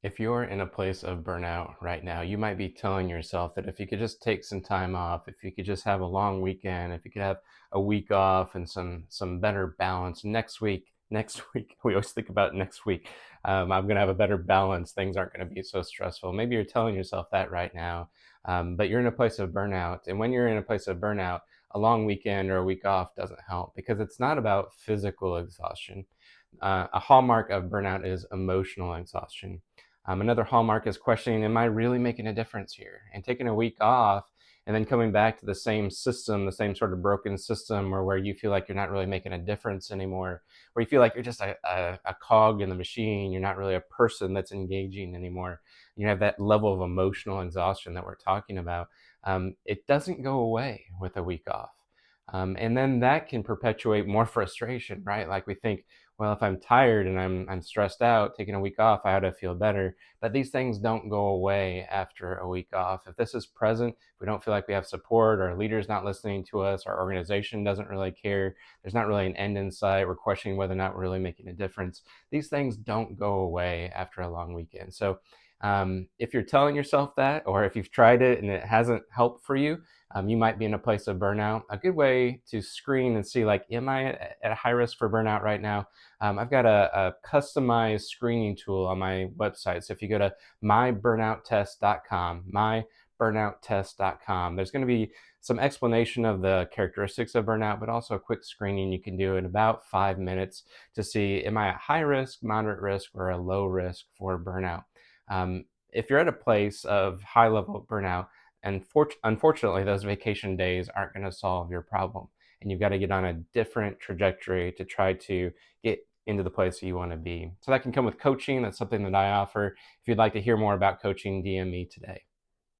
If you're in a place of burnout right now, you might be telling yourself that if you could just take some time off, if you could just have a long weekend, if you could have a week off and some better balance next week, we always think about next week. I'm gonna have a better balance. Things aren't gonna be so stressful. Maybe you're telling yourself that right now, but you're in a place of burnout. And when you're in a place of burnout, a long weekend or a week off doesn't help because it's not about physical exhaustion. A hallmark of burnout is emotional exhaustion. Another hallmark is questioning, am I really making a difference here? And taking a week off and then coming back to the same system, the same sort of broken system, or where you feel like you're not really making a difference anymore, where you feel like you're just a cog in the machine, you're not really a person that's engaging anymore. You have that level of emotional exhaustion that we're talking about. It doesn't go away with a week off. And then that can perpetuate more frustration, right? Like we think, well, if I'm tired and I'm stressed out, taking a week off, I ought to feel better. But these things don't go away after a week off. If this is present, if we don't feel like we have support, our leader's not listening to us, our organization doesn't really care, there's not really an end in sight, we're questioning whether or not we're really making a difference. These things don't go away after a long weekend. So if you're telling yourself that, or if you've tried it and it hasn't helped for you, you might be in a place of burnout. A good way to screen and see, like, am I at a high risk for burnout right now? I've got a customized screening tool on my website. So if you go to myburnouttest.com, there's going to be some explanation of the characteristics of burnout, but also a quick screening you can do in about 5 minutes to see, am I at high risk, moderate risk, or a low risk for burnout? If you're at a place of high level burnout, and unfortunately, those vacation days aren't going to solve your problem. And you've got to get on a different trajectory to try to get into the place that you want to be. So that can come with coaching. That's something that I offer. If you'd like to hear more about coaching, DM me today.